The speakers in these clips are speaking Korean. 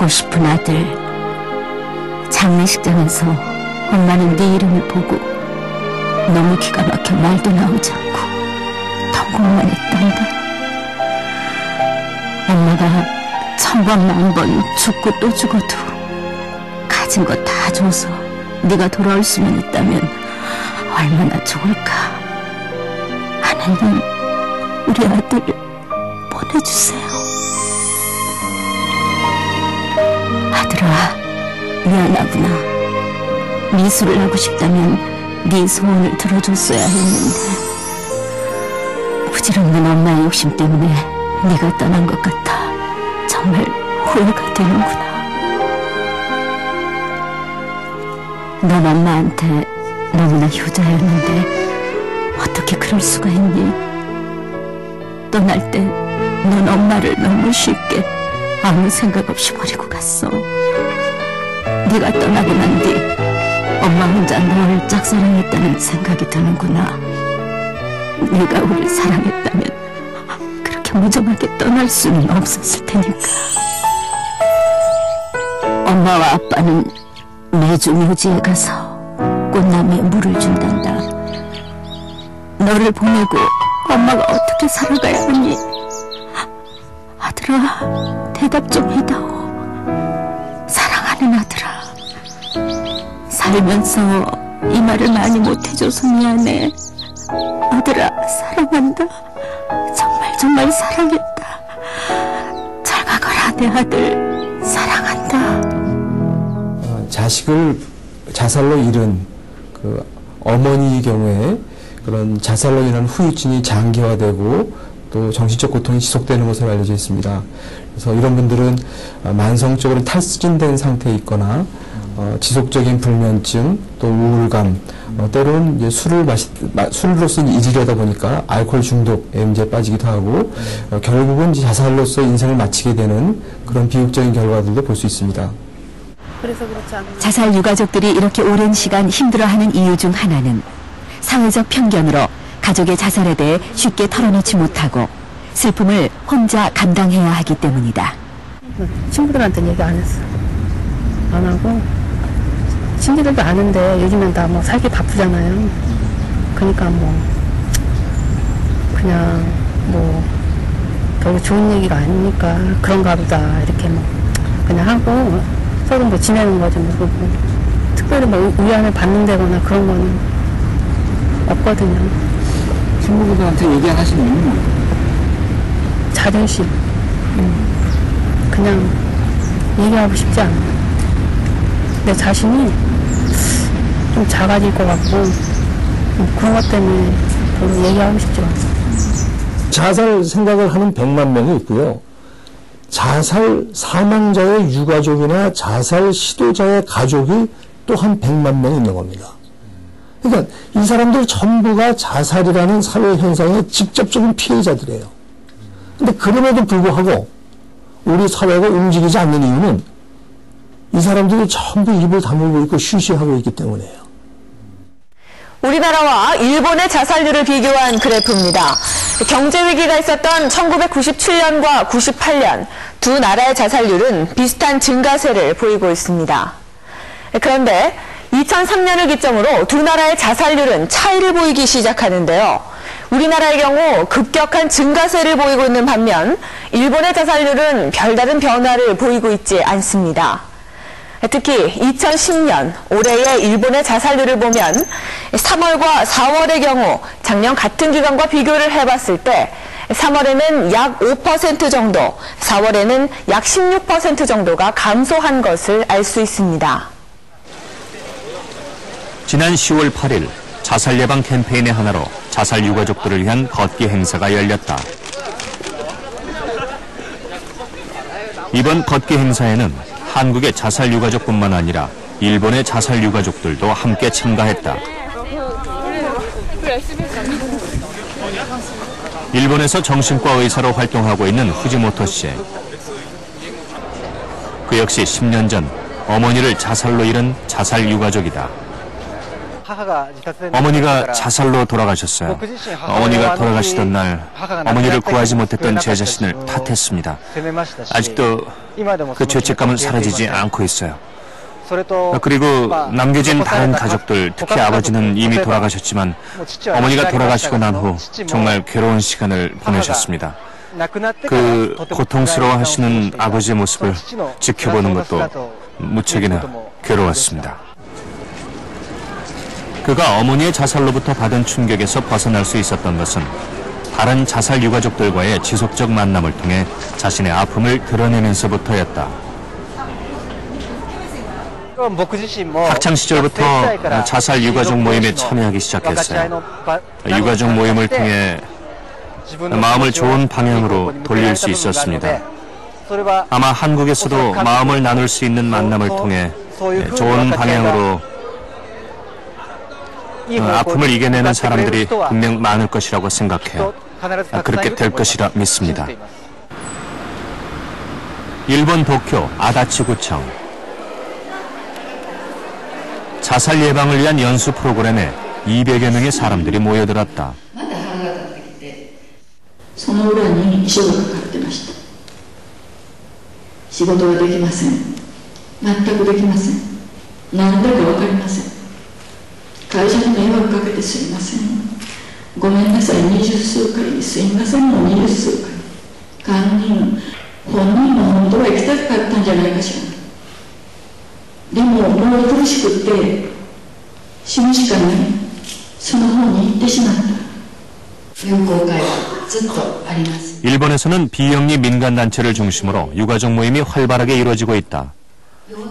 보고 싶은 아들. 장례식장에서 엄마는 네 이름을 보고 너무 기가 막혀 말도 나오지 않고 통곡만 했단다. 엄마가 1000번 1000번 죽고 또 죽어도 가진 거 다 줘서 네가 돌아올 수만 있다면 얼마나 좋을까. 하나님, 우리 아들 보내주세요. 아들아, 미안하구나. 미술을 하고 싶다면 네 소원을 들어줬어야 했는데 부질없는 엄마의 욕심 때문에 네가 떠난 것 같아 정말 후회가 되는구나. 넌 엄마한테 너무나 효자였는데 어떻게 그럴 수가 있니? 떠날 때 넌 엄마를 너무 쉽게 아무 생각 없이 버리고 갔어. 네가 떠나고 난 뒤 엄마 혼자 널 짝사랑했다는 생각이 드는구나. 네가 우릴 사랑했다면 그렇게 무정하게 떠날 수는 없었을 테니까. 엄마와 아빠는 매주 묘지에 가서 꽃나무에 물을 준단다. 너를 보내고 엄마가 어떻게 살아가야 하니? 아들아, 대답 좀 해다오. 사랑하는 아들아. 살면서 이 말을 많이 못해줘서 미안해. 아들아, 사랑한다. 정말 정말 사랑했다. 잘 가거라, 내 아들. 사랑한다. 자식을 자살로 잃은 그 어머니의 경우에 그런 자살로 인한 후유증이 장기화되고 또 정신적 고통이 지속되는 것으로 알려져 있습니다. 그래서 이런 분들은 만성적으로 탈진된 상태에 있거나 지속적인 불면증, 또 우울감, 때로는 이제 술로서 잊으려다 보니까 알코올 중독에 문제에 빠지기도 하고 결국은 자살로서 인생을 마치게 되는 그런 비극적인 결과들도 볼 수 있습니다. 자살 유가족들이 이렇게 오랜 시간 힘들어하는 이유 중 하나는 사회적 편견으로 가족의 자살에 대해 쉽게 털어놓지 못하고 슬픔을 혼자 감당해야 하기 때문이다. 친구들한테는 얘기 안 했어. 안 하고 친구들도 아는데 요즘엔 다 뭐 살기 바쁘잖아요. 그러니까 뭐 그냥 뭐 별로 좋은 얘기가 아니니까 그런가 보다 이렇게 뭐 그냥 하고 서로 뭐 지내는 거지 뭐 특별히 뭐 위안을 받는다거나 그런 거는 없거든요. 친구들한테 얘기 안 하시는 이유는 뭐예요? 자존심. 그냥 얘기하고 싶지 않아. 내 자신이 좀 작아질 것 같고 그런 것 때문에 별로 얘기하고 싶지 않아. 자살 생각을 하는 100만 명이 있고요. 자살 사망자의 유가족이나 자살 시도자의 가족이 또 한 100만 명이 있는 겁니다. 그러니까 이 사람들 전부가 자살이라는 사회 현상의 직접적인 피해자들이에요. 근데 그럼에도 불구하고 우리 사회가 움직이지 않는 이유는 이 사람들이 전부 입을 다물고 있고 쉬쉬하고 있기 때문이에요. 우리나라와 일본의 자살률을 비교한 그래프입니다. 경제위기가 있었던 1997년과 98년 두 나라의 자살률은 비슷한 증가세를 보이고 있습니다. 그런데 2003년을 기점으로 두 나라의 자살률은 차이를 보이기 시작하는데요. 우리나라의 경우 급격한 증가세를 보이고 있는 반면 일본의 자살률은 별다른 변화를 보이고 있지 않습니다. 특히 2010년 올해의 일본의 자살률을 보면 3월과 4월의 경우 작년 같은 기간과 비교를 해봤을 때 3월에는 약 5% 정도, 4월에는 약 16% 정도가 감소한 것을 알 수 있습니다. 지난 10월 8일 자살 예방 캠페인의 하나로 자살 유가족들을 위한 걷기 행사가 열렸다. 이번 걷기 행사에는 한국의 자살 유가족뿐만 아니라 일본의 자살 유가족들도 함께 참가했다. 일본에서 정신과 의사로 활동하고 있는 후지모토 씨. 그 역시 10년 전 어머니를 자살로 잃은 자살 유가족이다. 어머니가 자살로 돌아가셨어요. 어머니가 돌아가시던 날 어머니를 구하지 못했던 제 자신을 탓했습니다. 아직도 그 죄책감은 사라지지 않고 있어요. 그리고 남겨진 다른 가족들, 특히 아버지는 이미 돌아가셨지만 어머니가 돌아가시고 난 후 정말 괴로운 시간을 보내셨습니다. 그 고통스러워하시는 아버지의 모습을 지켜보는 것도 무척이나 괴로웠습니다. 그가 어머니의 자살로부터 받은 충격에서 벗어날 수 있었던 것은 다른 자살 유가족들과의 지속적 만남을 통해 자신의 아픔을 드러내면서부터였다. 학창 시절부터 자살 유가족 모임에 참여하기 시작했어요. 유가족 모임을 통해 마음을 좋은 방향으로 돌릴 수 있었습니다. 아마 한국에서도 마음을 나눌 수 있는 만남을 통해 좋은 방향으로 아픔을 이겨내는 사람들이 분명 많을 것이라고 생각해요. 그렇게 될 것이라 믿습니다. 일본 도쿄 아다치구청. 자살 예방을 위한 연수 프로그램에 200여 명의 사람들이 모여들었다. その裏に遺書がかかってました。仕事はできません。全くできません。なんだかわかりません。会社に迷惑かけてすいません。ごめんなさい、20数回、すいませんも20数回。堪忍、本人も本当は行きたかったんじゃないかしら。でも、もう苦しくって死ぬしかない。その方に行ってしまった。有効会は 일본에서는 비영리 민간단체를 중심으로 유가족 모임이 활발하게 이루어지고 있다.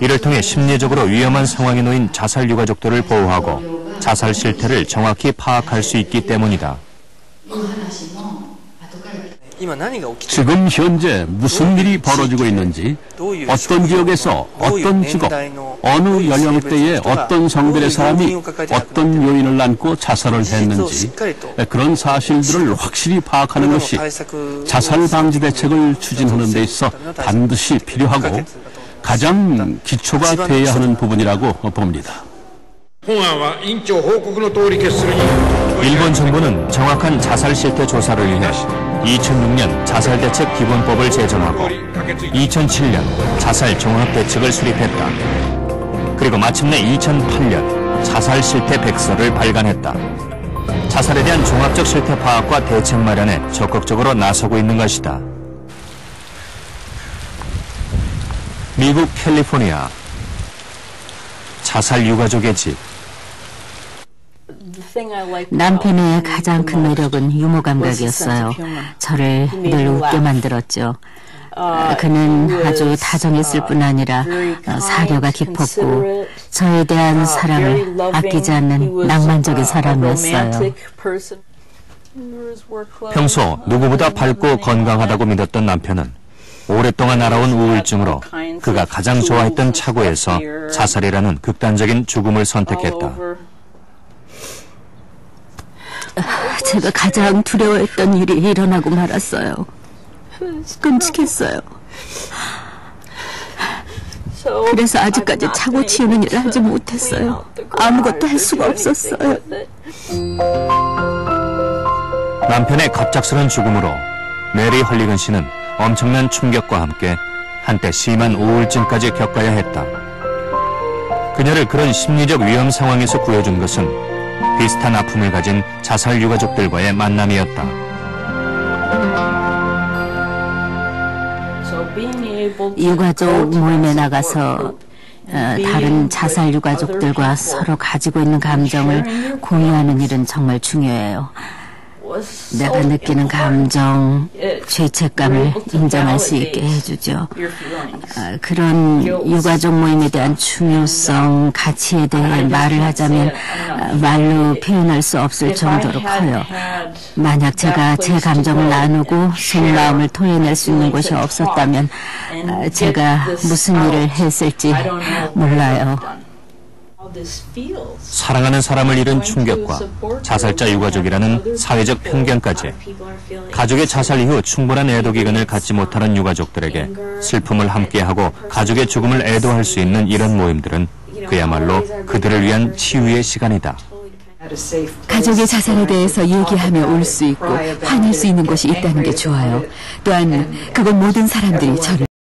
이를 통해 심리적으로 위험한 상황에 놓인 자살 유가족들을 보호하고 자살 실태를 정확히 파악할 수 있기 때문이다. 지금 현재 무슨 일이 벌어지고 있는지, 어떤 지역에서 어떤 직업, 어느 연령대의 어떤 성별의 사람이 어떤 요인을 안고 자살을 했는지 그런 사실들을 확실히 파악하는 것이 자살 방지 대책을 추진하는 데 있어 반드시 필요하고 가장 기초가 돼야 하는 부분이라고 봅니다. 일본 정부는 정확한 자살 실태 조사를 위해 2006년 자살대책 기본법을 제정하고 2007년 자살 종합대책을 수립했다. 그리고 마침내 2008년 자살 실태 백서를 발간했다. 자살에 대한 종합적 실태 파악과 대책 마련에 적극적으로 나서고 있는 것이다. 미국 캘리포니아 자살 유가족의 집. 남편의 가장 큰 매력은 유머 감각이었어요. 저를 늘 웃게 만들었죠. 그는 아주 다정했을 뿐 아니라 사려가 깊었고 저에 대한 사랑을 아끼지 않는 낭만적인 사람이었어요. 평소 누구보다 밝고 건강하다고 믿었던 남편은 오랫동안 알아온 우울증으로 그가 가장 좋아했던 차고에서 자살이라는 극단적인 죽음을 선택했다. 제가 가장 두려워했던 일이 일어나고 말았어요. 끔찍했어요. 그래서 아직까지 차고 치우는 일을 하지 못했어요. 아무것도 할 수가 없었어요. 남편의 갑작스런 죽음으로 메리 헐리건 씨는 엄청난 충격과 함께 한때 심한 우울증까지 겪어야 했다. 그녀를 그런 심리적 위험 상황에서 구해준 것은 비슷한 아픔을 가진 자살 유가족들과의 만남이었다. 유가족 모임에 나가서 다른 자살 유가족들과 서로 가지고 있는 감정을 공유하는 일은 정말 중요해요. 내가 느끼는 감정, 죄책감을 인정할 수 있게 해주죠. 그런 유가족 모임에 대한 중요성, 가치에 대해 말을 하자면 말로 표현할 수 없을 정도로 커요. 만약 제가 제 감정을 나누고 속마음을 토해낼 수 있는 곳이 없었다면 제가 무슨 일을 했을지 몰라요. 사랑하는 사람을 잃은 충격과 자살자 유가족이라는 사회적 편견까지 가족의 자살 이후 충분한 애도 기간을 갖지 못하는 유가족들에게 슬픔을 함께하고 가족의 죽음을 애도할 수 있는 이런 모임들은 그야말로 그들을 위한 치유의 시간이다. 가족의 자살에 대해서 얘기하며 울 수 있고 화낼 수 있는 곳이 있다는 게 좋아요. 또한 그건 모든 사람들이 저를